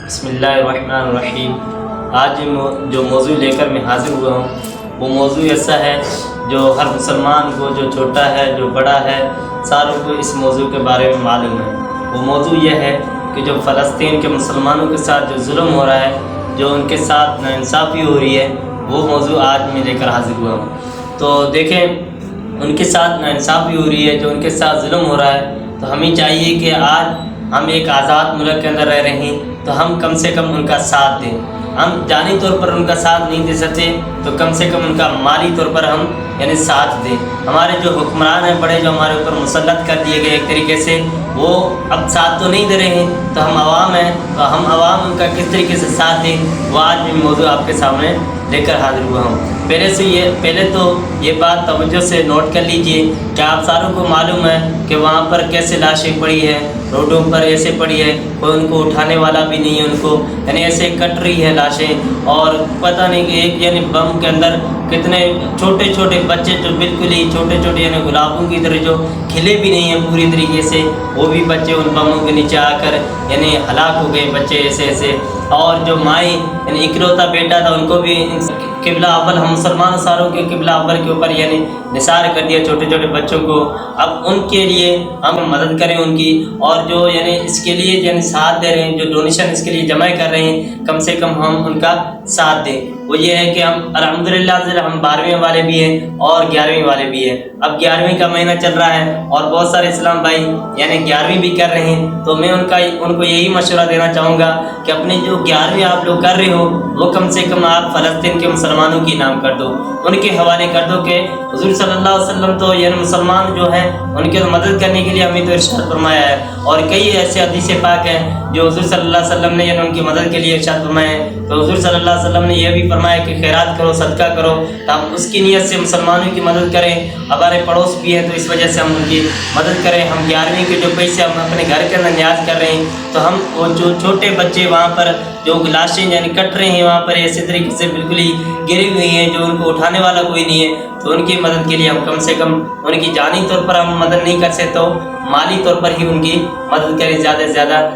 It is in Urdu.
بسم اللہ الرحمن الرحیم۔ آج جو موضوع لے کر میں حاضر ہوا ہوں وہ موضوع ایسا ہے جو ہر مسلمان کو، جو چھوٹا ہے جو بڑا ہے، ساروں کو اس موضوع کے بارے میں معلوم ہے۔ وہ موضوع یہ ہے کہ جو فلسطین کے مسلمانوں کے ساتھ جو ظلم ہو رہا ہے، جو ان کے ساتھ ناانصافی ہو رہی ہے، وہ موضوع آج میں لے کر حاضر ہوا ہوں۔ تو دیکھیں، ان کے ساتھ ناانصافی ہو رہی ہے، جو ان کے ساتھ ظلم ہو رہا ہے، تو ہمیں چاہیے کہ آج ہم ایک آزاد ملک کے اندر رہ رہے ہیں تو ہم کم سے کم ان کا ساتھ دیں۔ ہم جانی طور پر ان کا ساتھ نہیں دے سکتے تو کم سے کم ان کا مالی طور پر ہم ساتھ دیں۔ ہمارے جو حکمران ہیں بڑے، جو ہمارے اوپر مسلط کر دیے گئے ایک طریقے سے، وہ اب ساتھ تو نہیں دے رہے ہیں، تو ہم عوام ہیں، تو ہم عوام ان کا کس طریقے سے ساتھ دیں، وہ آج میں موضوع آپ کے سامنے لے کر حاضر ہوا ہوں۔ پہلے تو یہ بات توجہ سے نوٹ کر لیجئے کہ آپ ساروں کو معلوم ہے کہ وہاں پر کیسے لاشیں پڑی ہے، روڈوں پر ایسے پڑی ہے، کوئی ان کو اٹھانے والا بھی نہیں ہے، ان کو ایسے کٹ رہی ہے لاشیں، اور پتہ نہیں کہ ایک بم کے اندر کتنے چھوٹے چھوٹے بچے، جو بالکل ہی چھوٹے چھوٹے گلابوں کی طرح جو کھلے بھی نہیں ہیں پوری طریقے سے، وہ بھی بچے ان بموں کے نیچے آ کر ہلاک ہو گئے بچے ایسے۔ اور جو مائیں اکلوتا بیٹا تھا، ان کو بھی قبلہ اول، ہم مسلمان ساروں کے قبلہ اول کے اوپر نثار کر دیا چھوٹے چھوٹے بچوں کو۔ اب ان کے لیے ہم مدد کریں ان کی، اور جو اس کے لیے ساتھ دے رہے ہیں، جو ڈونیشن اس کے لیے جمع کر رہے ہیں، کم سے کم ہم ان کا ساتھ دیں۔ وہ یہ ہے کہ ہم الحمدللہ ہم 12ویں والے بھی ہیں اور 11ویں والے بھی ہیں۔ اب 11ویں کا مہینہ چل رہا ہے اور بہت سارے اسلام بھائی 11ویں بھی کر رہے ہیں، تو میں ان کو یہی مشورہ دینا چاہوں گا کہ اپنے جو 11ویں آپ لوگ کر رہے ہو، وہ کم سے کم آپ فلسطین کے مسلمانوں کی نام کر دو، ان کے حوالے کر دو کہ حضور صلی اللہ علیہ وسلم تو مسلمان جو ہیں ان کی مدد کرنے کے لیے ہمیں تو ارشاد فرمایا ہے، اور کئی ایسے حدیث پاک ہیں جو حضور صلی اللہ علیہ وسلم نے ان کی مدد کے لیے ارشاد فرمایا ہے۔ تو حضور صلی اللہ علیہ وسلم نے یہ بھی فرمایا کہ خیرات کرو، صدقہ کرو، تو ہم اس کی نیت سے مسلمانوں کی مدد کریں۔ ہمارے پڑوس بھی ہیں تو اس وجہ سے ہم ان کی مدد کریں۔ ہم 11ویں کے جو پیسے ہم اپنے گھر کے اندر نیاز کر رہے ہیں، تو ہم وہ جو چھوٹے بچے وہاں پر جو لاشیں کٹ رہے ہیں، وہاں پر ایسے طریقے سے بالکل ہی گری ہوئی ہیں، جو ان کو اٹھانے والا کوئی نہیں ہے، تو ان کی مدد کے لیے ہم کم سے کم ان کی جانی طور پر ہم مدد نہیں کر سکتے، تو مالی طور پر ہی ان کی مدد کریں زیادہ سے زیادہ۔